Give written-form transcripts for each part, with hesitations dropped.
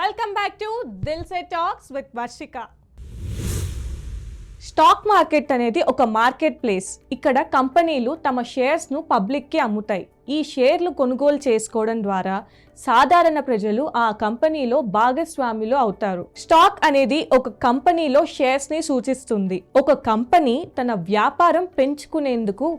Welcome back to దిల్సే talks with Varshika. Stock market అనేది ఒక market place. ఇక్కడ కంపెనీలు తమ షేర్స్ను పబ్లిక్కి అమ్ముతాయి. ఈ షేర్లు కొనుగోలు చేసుకోవడం ద్వారా సాధారణ ప్రజలు ఆ కంపెనీలో భాగస్వాములు అవుతారు. స్టాక్ అనేది ఒక కంపెనీలో షేర్స్ని సూచిస్తుంది. ఒక కంపెనీ తన వ్యాపారం పెంచుకునేందుకు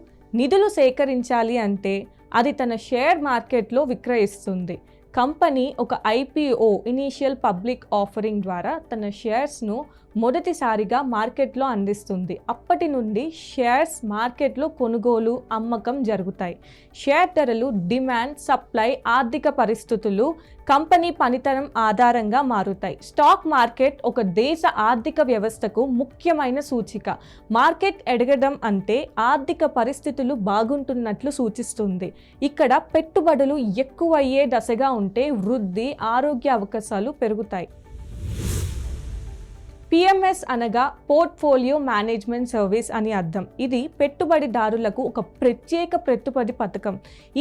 నిధులు సేకరించాలి అంటే అది తన షేర్ మార్కెట్లో విక్రయిస్తుంది. కంపెనీ ఒక IPO ఇనీషియల్ పబ్లిక్ ఆఫరింగ్ ద్వారా తన షేర్స్ను మొదటిసారిగా మార్కెట్లో అందిస్తుంది. అప్పటి నుండి షేర్స్ మార్కెట్లో కొనుగోలు అమ్మకం జరుగుతాయి. షేర్ ధరలు డిమాండ్, సప్లై, ఆర్థిక పరిస్థితులు, కంపెనీ పనితనం ఆధారంగా మారుతాయి. స్టాక్ మార్కెట్ ఒక దేశ ఆర్థిక వ్యవస్థకు ముఖ్యమైన సూచిక. మార్కెట్ ఎదగడం అంటే ఆర్థిక పరిస్థితులు బాగుంటున్నట్లు సూచిస్తుంది. ఇక్కడ పెట్టుబడులు ఎక్కువయ్యే దశగా ఉంటే వృద్ధి, ఆరోగ్య అవకాశాలు పెరుగుతాయి. PMS అనగా పోర్ట్ఫోలియో మేనేజ్మెంట్ సర్వీస్ అని అర్థం. ఇది పెట్టుబడిదారులకు ఒక ప్రత్యేక పెట్టుబడి పథకం.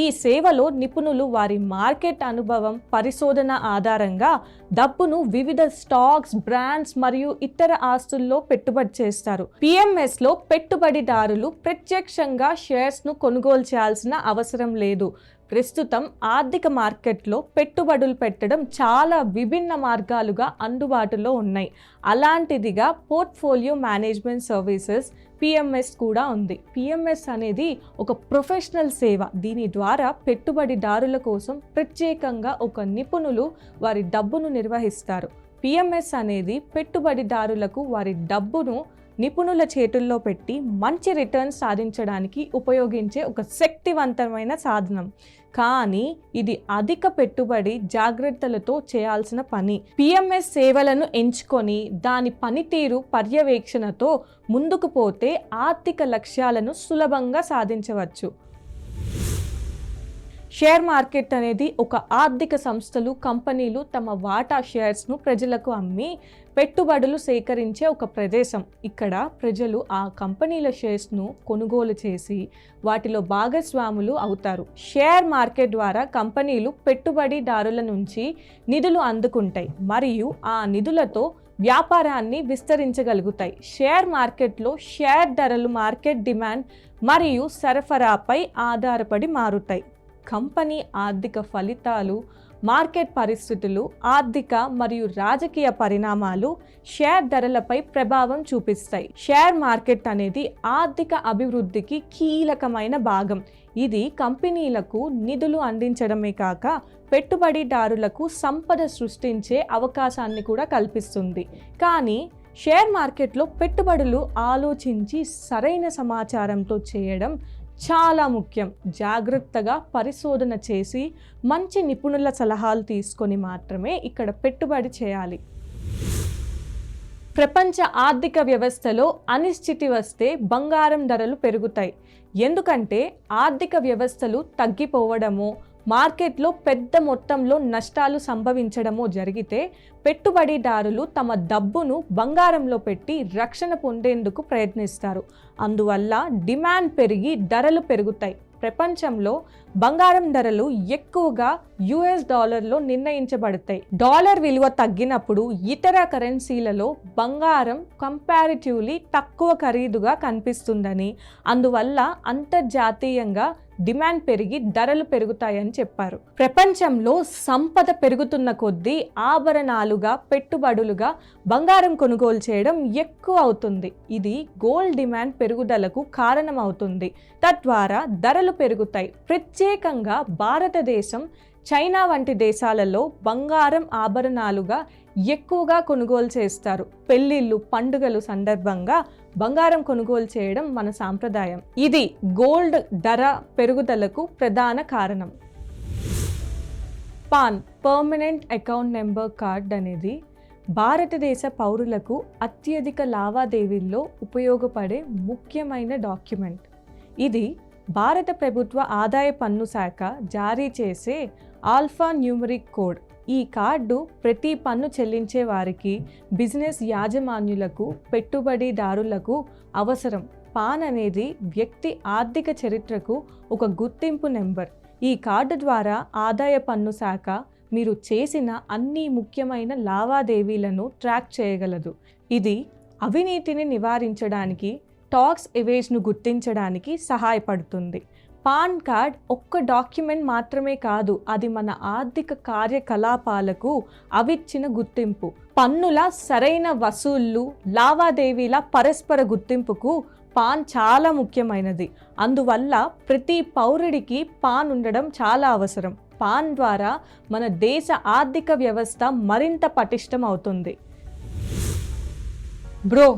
ఈ సేవలో నిపుణులు వారి మార్కెట్ అనుభవం, పరిశోధన ఆధారంగా డబ్బును వివిధ స్టాక్స్, బ్రాండ్స్ మరియు ఇతర ఆస్తుల్లో పెట్టుబడి చేస్తారు. PMSలో పెట్టుబడిదారులు ప్రత్యక్షంగా షేర్స్ను కొనుగోలు చేయాల్సిన అవసరం లేదు. ప్రస్తుతం ఆర్థిక మార్కెట్లో పెట్టుబడులు పెట్టడం చాలా విభిన్న మార్గాలుగా అందుబాటులో ఉన్నాయి. అలాంటిదిగా పోర్ట్ఫోలియో మేనేజ్మెంట్ సర్వీసెస్ PMS కూడా ఉంది. PMS అనేది ఒక ప్రొఫెషనల్ సేవ. దీని ద్వారా పెట్టుబడిదారుల కోసం ప్రత్యేకంగా ఒక నిపుణులు వారి డబ్బును నిర్వహిస్తారు. PMS అనేది పెట్టుబడిదారులకు వారి డబ్బును నిపుణుల చేతుల్లో పెట్టి మంచి రిటర్న్స్ సాధించడానికి ఉపయోగించే ఒక శక్తివంతమైన సాధనం. కానీ ఇది అధిక పెట్టుబడి జాగ్రత్తలతో చేయాల్సిన పని. PMS సేవలను ఎంచుకొని దాని పనితీరు పర్యవేక్షణతో ముందుకు పోతే ఆర్థిక లక్ష్యాలను సులభంగా సాధించవచ్చు. షేర్ మార్కెట్ అనేది ఒక ఆర్థిక సంస్థలు, కంపెనీలు తమ వాటా షేర్స్ను ప్రజలకు అమ్మి పెట్టుబడులు సేకరించే ఒక ప్రదేశం. ఇక్కడ ప్రజలు ఆ కంపెనీల షేర్స్ను కొనుగోలు చేసి వాటిలో భాగస్వాములు అవుతారు. షేర్ మార్కెట్ ద్వారా కంపెనీలు పెట్టుబడిదారుల నుంచి నిధులు అందుకుంటాయి మరియు ఆ నిధులతో వ్యాపారాన్ని విస్తరించగలుగుతాయి. షేర్ మార్కెట్లో షేర్ ధరలు మార్కెట్ డిమాండ్ మరియు సరఫరాపై ఆధారపడి మారుతాయి. కంపెనీ ఆర్థిక ఫలితాలు, మార్కెట్ పరిస్థితులు, ఆర్థిక మరియు రాజకీయ పరిణామాలు షేర్ ధరలపై ప్రభావం చూపిస్తాయి. షేర్ మార్కెట్ అనేది ఆర్థిక అభివృద్ధికి కీలకమైన భాగం. ఇది కంపెనీలకు నిధులు అందించడమే కాక పెట్టుబడిదారులకు సంపద సృష్టించే అవకాశాన్ని కూడా కల్పిస్తుంది. కానీ షేర్ మార్కెట్లో పెట్టుబడులు ఆలోచించి సరైన సమాచారంతో చేయడం చాలా ముఖ్యం. జాగ్రత్తగా పరిశోధన చేసి మంచి నిపుణుల సలహాలు తీసుకొని మాత్రమే ఇక్కడ పెట్టుబడి చేయాలి. ప్రపంచ ఆర్థిక వ్యవస్థలో అనిశ్చితి వస్తే బంగారం ధరలు పెరుగుతాయి. ఎందుకంటే ఆర్థిక వ్యవస్థలు తగ్గిపోవడమో, మార్కెట్లో పెద్ద మొత్తంలో నష్టాలు సంభవించడమో జరిగితే పెట్టుబడిదారులు తమ డబ్బును బంగారంలో పెట్టి రక్షణ పొందేందుకు ప్రయత్నిస్తారు. అందువల్ల డిమాండ్ పెరిగి ధరలు పెరుగుతాయి. ప్రపంచంలో బంగారం ధరలు ఎక్కువగా US డాలర్లో నిర్ణయించబడతాయి. డాలర్ విలువ తగ్గినప్పుడు ఇతర కరెన్సీలలో బంగారం కంపారిటివ్లీ తక్కువ ఖరీదుగా కనిపిస్తుందని, అందువల్ల అంతర్జాతీయంగా డిమాండ్ పెరిగి ధరలు పెరుగుతాయని చెప్పారు. ప్రపంచంలో సంపద పెరుగుతున్న కొద్దీ ఆభరణాలుగా, పెట్టుబడులుగా బంగారం కొనుగోలు చేయడం ఎక్కువ అవుతుంది. ఇది గోల్డ్ డిమాండ్ పెరుగుదలకు కారణమవుతుంది. తద్వారా ధరలు పెరుగుతాయి. ప్రత్యేకంగా భారతదేశం, చైనా వంటి దేశాలలో బంగారం ఆభరణాలుగా ఎక్కువగా కొనుగోలు చేస్తారు. పెళ్లిళ్ళు, పండుగలు సందర్భంగా బంగారం కొనుగోలు చేయడం మన సాంప్రదాయం. ఇది గోల్డ్ ధర పెరుగుదలకు ప్రధాన కారణం. Pan, permanent account number card అనేది భారతదేశ పౌరులకు అత్యధిక లావాదేవీల్లో ఉపయోగపడే ముఖ్యమైన డాక్యుమెంట్. ఇది భారత ప్రభుత్వ ఆదాయ పన్ను శాఖ జారీ చేసే ఆల్ఫా న్యూమరిక్ కోడ్. ఈ కార్డు ప్రతి పన్ను చెల్లించే వారికి, బిజినెస్ యాజమాన్యులకు, పెట్టుబడిదారులకు అవసరం. పాన్ అనేది వ్యక్తి ఆర్థిక చరిత్రకు ఒక గుర్తింపు నెంబర్. ఈ కార్డు ద్వారా ఆదాయ పన్ను శాఖ మీరు చేసిన అన్ని ముఖ్యమైన లావాదేవీలను ట్రాక్ చేయగలదు. ఇది అవినీతిని నివారించడానికి, టాక్స్ ఎవేజ్ను గుర్తించడానికి సహాయపడుతుంది. పాన్ కార్డ్ ఒక్క డాక్యుమెంట్ మాత్రమే కాదు, అది మన ఆర్థిక కార్యకలాపాలకు అవిచ్చిన గుర్తింపు. పన్నుల సరైన వసూళ్లు, లావాదేవీల పరస్పర గుర్తింపుకు పాన్ చాలా ముఖ్యమైనది. అందువల్ల ప్రతి పౌరుడికి పాన్ ఉండడం చాలా అవసరం. పాన్ ద్వారా మన దేశ ఆర్థిక వ్యవస్థ మరింత పటిష్టం అవుతుంది. Bro,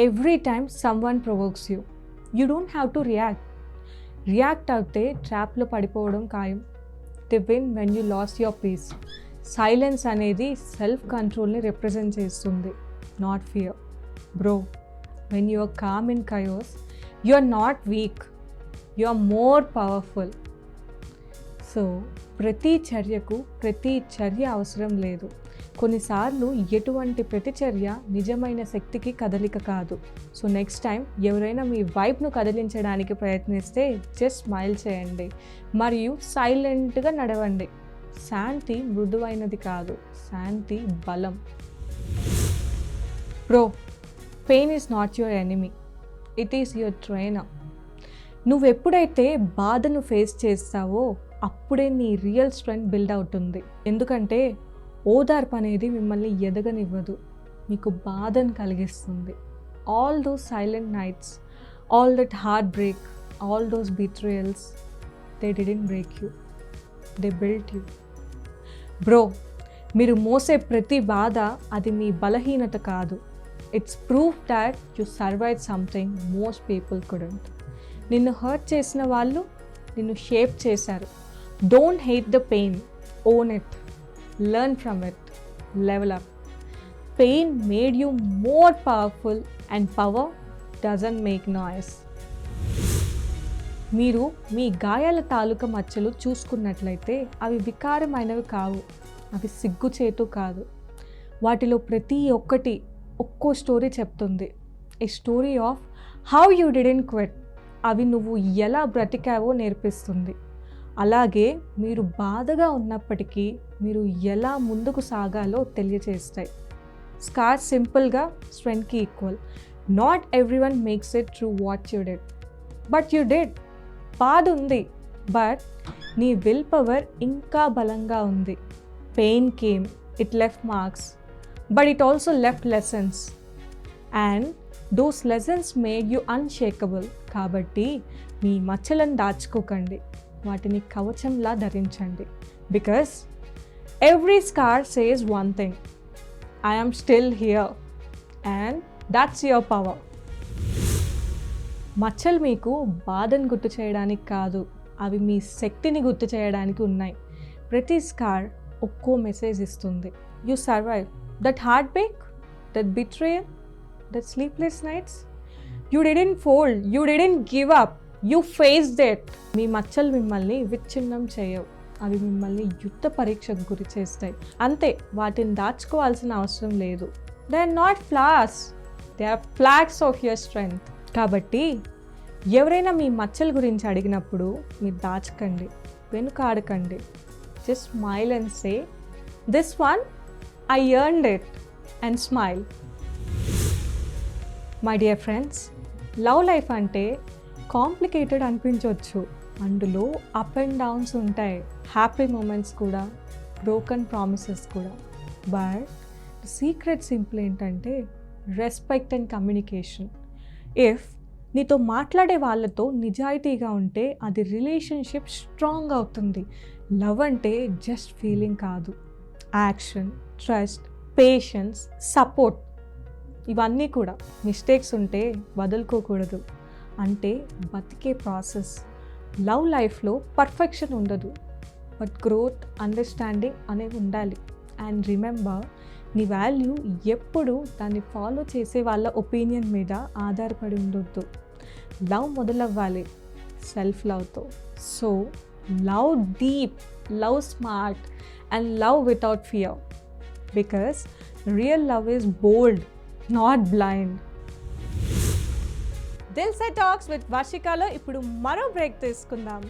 every time someone provokes you, you don't have to react అవుతే ట్రాప్లో పడిపోవడం ఖాయం. They win when you lose your peace. Silence అనేది సెల్ఫ్ కంట్రోల్ని రిప్రజెంట్ చేస్తుంది, not fear. Bro, when you are calm in chaos, you are not weak, you are more powerful. So ప్రతి చర్యకు ప్రతి చర్య అవసరం లేదు. కొన్నిసార్లు ఎటువంటి ప్రతిచర్య నిజమైన శక్తికి కదలిక కాదు. సో నెక్స్ట్ టైం ఎవరైనా మీ వైబ్ను కదిలించడానికి ప్రయత్నిస్తే జస్ట్ స్మైల్ చేయండి మరియు సైలెంట్గా నడవండి. శాంతి మృదువైనది కాదు, శాంతి బలం. Bro, pain is not your enemy, it is your trainer. నువ్వెప్పుడైతే బాధను ఫేస్ చేస్తావో అప్పుడే నీ రియల్ స్ట్రెంగ్త్ బిల్డ్ అవుతుంది. ఎందుకంటే ఓదార్పు అనేది మిమ్మల్ని ఎదగనివ్వదు, మీకు బాధను కలిగిస్తుంది. All those silent nights, all that heart break, all those betrayals, they didn't break you, they built you. Bro, మీరు మోసే ప్రతి బాధ అది మీ బలహీనత కాదు. It's proof that you survived something most people couldn't. నిన్ను హర్ట్ చేసిన వాళ్ళు నిన్ను షేప్ చేశారు. Don't hate the pain, own it, learn from it, level up. Pain made you more powerful and power doesn't make noise. మీరు మీ గాయాల తాలూకా మచ్చలు చూసుకున్నట్లయితే అవి వికారమైనవి కావు, అవి సిగ్గుచేటు కాదు. వాటిలో ప్రతి ఒక్కటి ఒక్కో స్టోరీ చెప్తుంది. A story of how you didn't quit. అవి నువ్వు ఎలా బ్రతికావో నేర్పిస్తుంది. అలాగే మీరు బాధగా ఉన్నప్పటికీ మీరు ఎలా ముందుకు సాగాలో తెలియచేస్తాయి. స్కార్స్ సింపుల్గా స్ట్రెంగ్త్కి equal. Not everyone makes it through what you did, but you did. బాధ ఉంది, బట్ నీ విల్ పవర్ ఇంకా బలంగా ఉంది. Pain came, it left marks, but it also left lessons, and those lessons made you unshakable. కాబట్టి మీ మచ్చలను దాచుకోకండి, వాటిని కవచంలా ధరించండి. Because every scar says one thing, I am still here, and that's your power. మచ్చలు మీకు బాధను గుర్తు చేయడానికి కాదు, అవి మీ శక్తిని గుర్తు చేయడానికి ఉన్నాయి. ప్రతి స్కార్ ఒక్కో మెసేజ్ ఇస్తుంది. You survive that heartbreak, that betrayal, that sleepless nights. You didn't fold, you didn't give up, you faced it. మీ మచ్చలు మిమ్మల్ని విచ్ఛిన్నం చేయవు, అవి మిమ్మల్ని యుద్ధ పరీక్షకు గురి చేస్తాయి. అంతే, వాటిని దాచుకోవాల్సిన అవసరం లేదు. They are not flaws, they are flags of your strength. కాబట్టి ఎవరైనా మీ మచ్చల గురించి అడిగినప్పుడు మీరు దాచకండి, వెనుకాడకండి. Just smile and say, this one I earned it, and smile. My dear friends, love life అంటే కాంప్లికేటెడ్ అనిపించవచ్చు. అందులో అప్ అండ్ డౌన్స్ ఉంటాయి, హ్యాపీ మూమెంట్స్ కూడా, బ్రోకన్ ప్రామిసెస్ కూడా. బట్ సీక్రెట్ సింపుల్ ఏంటంటే రెస్పెక్ట్ అండ్ కమ్యూనికేషన్. ఇఫ్ నీతో మాట్లాడే వాళ్ళతో నిజాయితీగా ఉంటే అది రిలేషన్షిప్ స్ట్రాంగ్ అవుతుంది. లవ్ అంటే జస్ట్ ఫీలింగ్ కాదు, యాక్షన్, ట్రస్ట్, పేషెన్స్, సపోర్ట్, ఇవన్నీ కూడా. మిస్టేక్స్ ఉంటే వదులుకోకూడదు, అంటే బతికే ప్రాసెస్. లవ్ లైఫ్లో పర్ఫెక్షన్ ఉండదు, బట్ గ్రోత్, అండర్స్టాండింగ్ అనేవి ఉండాలి. అండ్ రిమెంబర్, నీ వాల్యూ ఎప్పుడు దాన్ని ఫాలో చేసే వాళ్ళ ఒపీనియన్ మీద ఆధారపడి ఉండొద్దు. లవ్ మొదలవ్వాలి సెల్ఫ్ లవ్తో. So love deep, love smart, and love without fear, because real love is bold, not blind. Dil Se Talks with Varshikalo ఇప్పుడు మరో బ్రేక్ తీసుకుందాం.